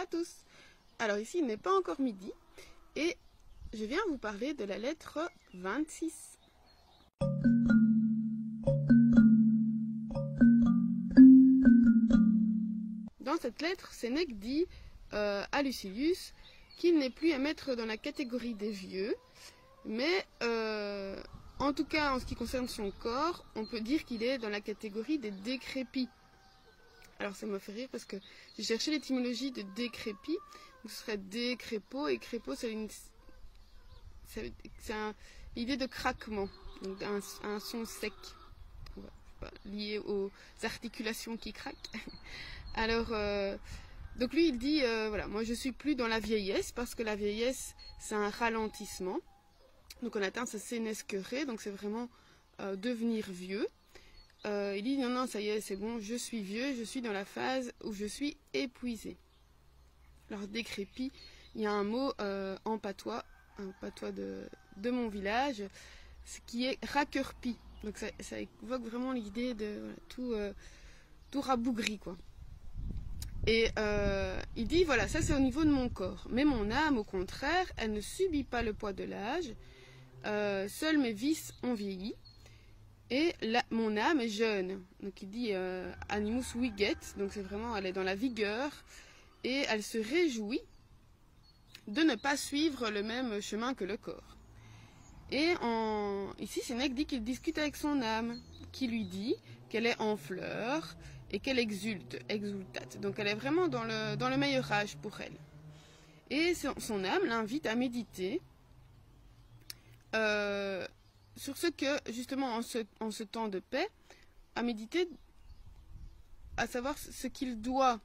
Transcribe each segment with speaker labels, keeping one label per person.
Speaker 1: à tous. Alors ici, il n'est pas encore midi et je viens vous parler de la lettre 26. Dans cette lettre, Sénèque dit à Lucilius qu'il n'est plus à mettre dans la catégorie des vieux, mais en tout cas en ce qui concerne son corps, on peut dire qu'il est dans la catégorie des décrépits. Alors ça me fait rire parce que j'ai cherché l'étymologie de décrépit, donc ce serait décrépo, et crépo c'est l'idée de craquement, donc un son sec, lié aux articulations qui craquent. Alors, donc lui il dit, voilà, moi je suis plus dans la vieillesse, parce que la vieillesse c'est un ralentissement, donc en latin c'est senescere, donc c'est vraiment devenir vieux. Il dit non, ça y est, c'est bon, je suis vieux, je suis dans la phase où je suis épuisé. Alors décrépit, il y a un mot en patois, un patois de mon village, ce qui est raquerpi. Donc ça évoque vraiment l'idée de voilà, tout rabougri, quoi. Et il dit voilà, ça c'est au niveau de mon corps, mais mon âme au contraire, elle ne subit pas le poids de l'âge, seuls mes vices ont vieilli. Et mon âme est jeune. Donc il dit animus viget, donc c'est vraiment, elle est dans la vigueur et elle se réjouit de ne pas suivre le même chemin que le corps. Et ici, Sénèque dit qu'il discute avec son âme, qui lui dit qu'elle est en fleurs et qu'elle exultate. Donc elle est vraiment dans le meilleur âge pour elle. Et son âme l'invite à méditer sur ce que, justement, en ce temps de paix, à méditer, à savoir ce qu'il doit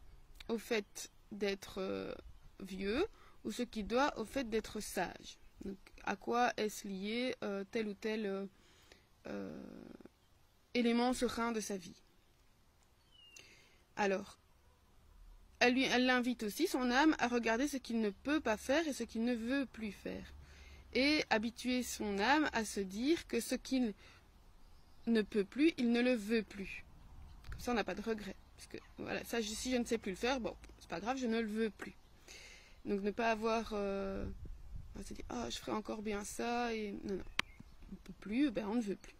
Speaker 1: au fait d'être vieux ou ce qu'il doit au fait d'être sage. Donc, à quoi est-ce lié tel ou tel élément serein de sa vie. Alors, elle l'invite aussi, son âme, à regarder ce qu'il ne peut pas faire et ce qu'il ne veut plus faire. Et habituer son âme à se dire que ce qu'il ne peut plus, il ne le veut plus. Comme ça, on n'a pas de regret. Parce que voilà, ça, si je ne sais plus le faire, bon, c'est pas grave, je ne le veux plus. Donc ne pas avoir se dire ah, je ferai encore bien ça et non, on ne peut plus, ben on ne veut plus.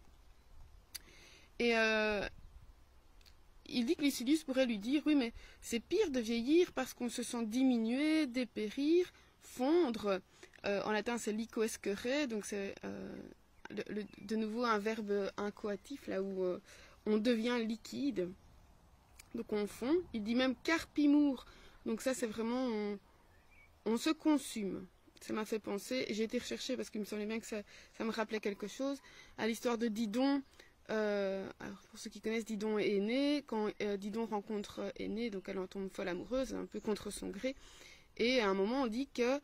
Speaker 1: Et il dit que Lucilius pourrait lui dire oui, mais c'est pire de vieillir parce qu'on se sent diminuer, dépérir, fondre. En latin, c'est licoescere, donc c'est de nouveau un verbe incoatif, là où on devient liquide. Donc on fond. Il dit même carpimur. Donc ça, c'est vraiment, on se consume. Ça m'a fait penser, j'ai été rechercher parce qu'il me semblait bien que ça me rappelait quelque chose, à l'histoire de Didon. Alors pour ceux qui connaissent Didon et Énée, quand Didon rencontre Énée, donc elle en tombe folle amoureuse, un peu contre son gré. Et à un moment, on dit que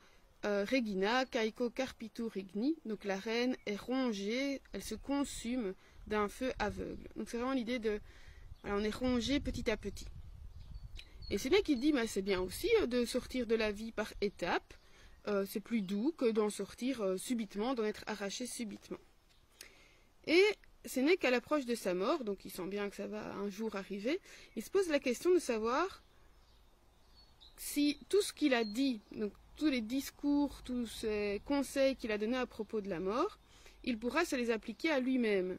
Speaker 1: Regina, Caeco Carpitur Rigni, donc la reine est rongée, elle se consume d'un feu aveugle. Donc c'est vraiment l'idée de, voilà, on est rongé petit à petit. Et c'est là qu'il dit, mais c'est bien aussi de sortir de la vie par étapes, c'est plus doux que d'en sortir subitement, d'en être arraché subitement. Et c'est n'est qu'à l'approche de sa mort, donc il sent bien que ça va un jour arriver, il se pose la question de savoir si tout ce qu'il a dit, donc tous les discours, tous ces conseils qu'il a donnés à propos de la mort, il pourra se les appliquer à lui-même.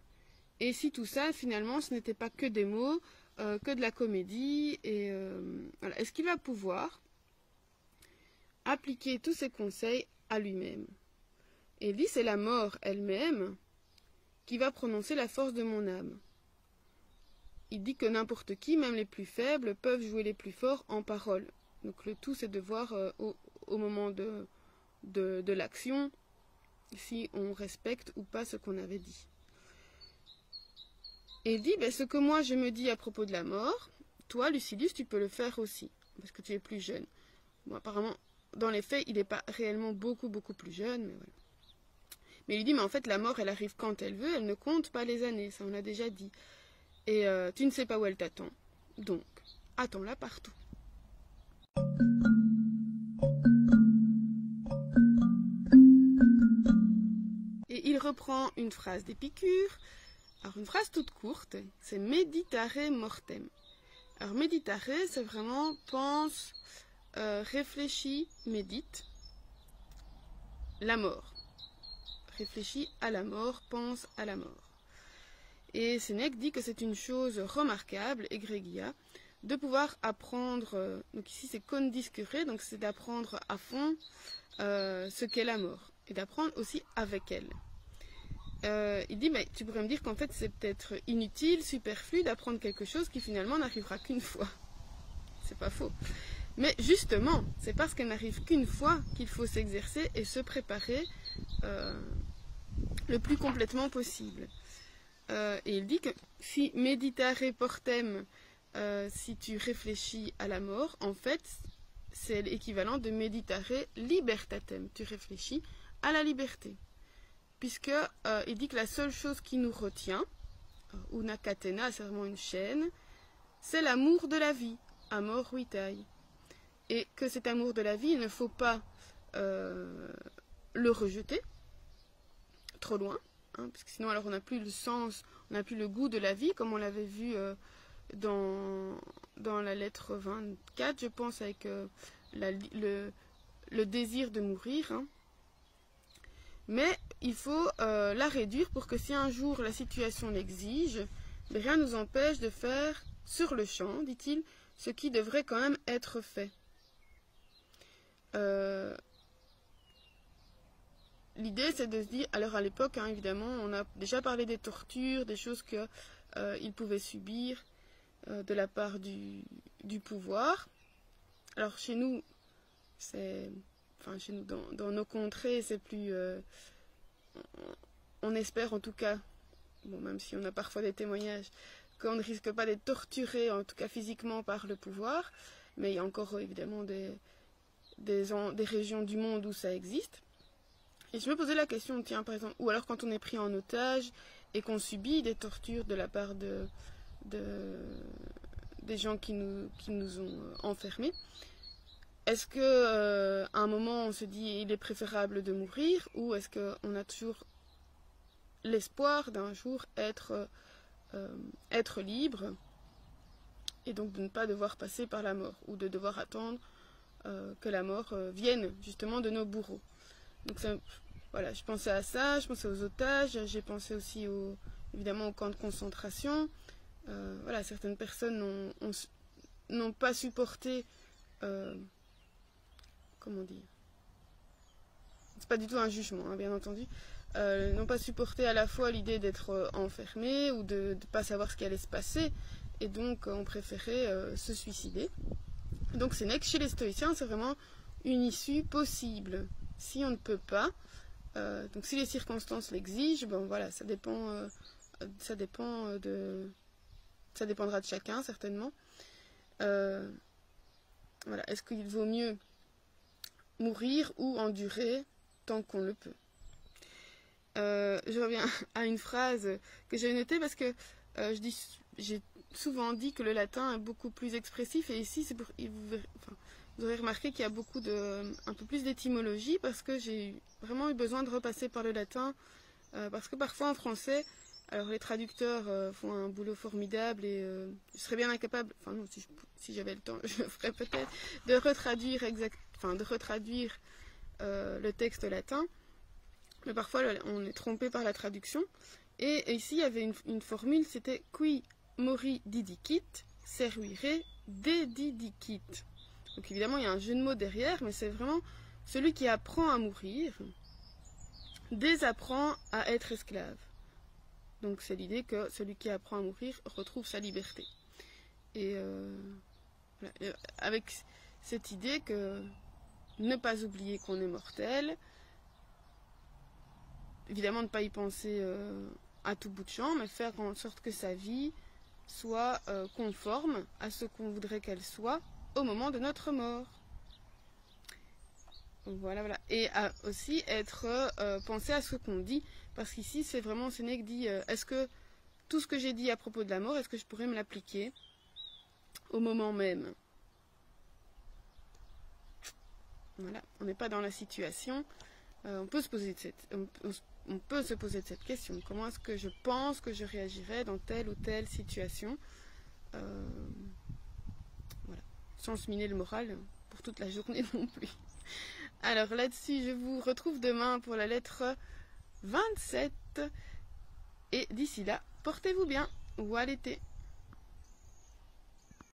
Speaker 1: Et si tout ça, finalement, ce n'était pas que des mots, que de la comédie, et voilà. Est-ce qu'il va pouvoir appliquer tous ces conseils à lui-même? Et il dit, c'est la mort elle-même qui va prononcer la force de mon âme. Il dit que n'importe qui, même les plus faibles, peuvent jouer les plus forts en parole. Donc le tout, c'est de voir au moment de l'action si on respecte ou pas ce qu'on avait dit. Et il dit, ce que moi je me dis à propos de la mort, toi, Lucilius, tu peux le faire aussi, parce que tu es plus jeune. Bon, apparemment, dans les faits, il n'est pas réellement beaucoup plus jeune, mais voilà. Mais il dit, mais en fait, la mort, elle arrive quand elle veut, elle ne compte pas les années, ça on l'a déjà dit. Et tu ne sais pas où elle t'attend, donc attends-la partout. Et il reprend une phrase d'Épicure, alors une phrase toute courte, c'est meditare mortem. Alors meditare, c'est vraiment pense réfléchis, médite la mort. Réfléchis à la mort, pense à la mort. Et Sénèque dit que c'est une chose remarquable, egregia, de pouvoir apprendre, donc ici c'est condiscere, donc c'est d'apprendre à fond ce qu'est la mort, et d'apprendre aussi avec elle. Il dit, mais tu pourrais me dire qu'en fait c'est peut-être inutile, superflu d'apprendre quelque chose qui finalement n'arrivera qu'une fois. C'est pas faux. Mais justement, c'est parce qu'elle n'arrive qu'une fois qu'il faut s'exercer et se préparer le plus complètement possible. Et il dit que si meditare portem, si tu réfléchis à la mort, en fait, c'est l'équivalent de meditare libertatem. Tu réfléchis à la liberté. Puisque il dit que la seule chose qui nous retient, una catena, c'est vraiment une chaîne, c'est l'amour de la vie, amor vitae. Et que cet amour de la vie, il ne faut pas le rejeter trop loin, hein, parce que sinon alors on n'a plus le sens, on n'a plus le goût de la vie, comme on l'avait vu dans la lettre 24, je pense, avec le désir de mourir. Hein. Mais il faut la réduire pour que si un jour la situation l'exige, rien ne nous empêche de faire sur le champ, dit-il, ce qui devrait quand même être fait. L'idée c'est de se dire, alors à l'époque hein, évidemment on a déjà parlé des tortures, des choses qu'ils pouvaient subir de la part du pouvoir. Alors chez nous, chez nous dans nos contrées c'est plus, on espère en tout cas, bon même si on a parfois des témoignages, qu'on ne risque pas d'être torturé en tout cas physiquement par le pouvoir, mais il y a encore évidemment des régions du monde où ça existe. Et je me posais la question, tiens, par exemple, ou alors quand on est pris en otage et qu'on subit des tortures de la part des gens qui nous ont enfermés, est-ce que à un moment on se dit il est préférable de mourir, ou est-ce qu'on a toujours l'espoir d'un jour être libre et donc de ne pas devoir passer par la mort, ou de devoir attendre que la mort vienne justement de nos bourreaux. Donc voilà, je pensais à ça, je pensais aux otages, j'ai pensé aussi évidemment aux camps de concentration. Voilà, certaines personnes n'ont pas supporté, comment dire, c'est pas du tout un jugement, hein, bien entendu, n'ont pas supporté à la fois l'idée d'être enfermés ou de ne pas savoir ce qui allait se passer, et donc ont préféré se suicider. Donc Sénèque, chez les stoïciens, c'est vraiment une issue possible. Si on ne peut pas, donc si les circonstances l'exigent, bon voilà, ça dépendra de chacun certainement. Voilà, est-ce qu'il vaut mieux mourir ou endurer tant qu'on le peut? Je reviens à une phrase que j'avais notée parce que j'ai souvent dit que le latin est beaucoup plus expressif, et ici c'est pour vous aurez remarqué qu'il y a un peu plus d'étymologie, parce que j'ai vraiment eu besoin de repasser par le latin, parce que parfois en français, alors les traducteurs font un boulot formidable, et je serais bien incapable, enfin non, si j'avais le temps, je le ferais peut-être, de retraduire le texte latin, mais parfois on est trompé par la traduction, et ici il y avait une formule, c'était qui mori didicit, servire dedidicit. Donc évidemment, il y a un jeu de mots derrière, mais c'est vraiment celui qui apprend à mourir, désapprend à être esclave. Donc c'est l'idée que celui qui apprend à mourir retrouve sa liberté. Et voilà, avec cette idée que ne pas oublier qu'on est mortel, évidemment ne pas y penser à tout bout de champ, mais faire en sorte que sa vie soit conforme à ce qu'on voudrait qu'elle soit au moment de notre mort. Voilà, voilà. Et aussi penser à ce qu'on dit, parce qu'ici c'est vraiment Sénèque dit est-ce que tout ce que j'ai dit à propos de la mort, est-ce que je pourrais me l'appliquer au moment même? Voilà, on n'est pas dans la situation. On peut se poser de cette question. Comment est-ce que je pense que je réagirais dans telle ou telle situation, voilà, sans se miner le moral. toute la journée non plus. Alors là-dessus, je vous retrouve demain pour la lettre 27. Et d'ici là, portez-vous bien. Ou à l'été.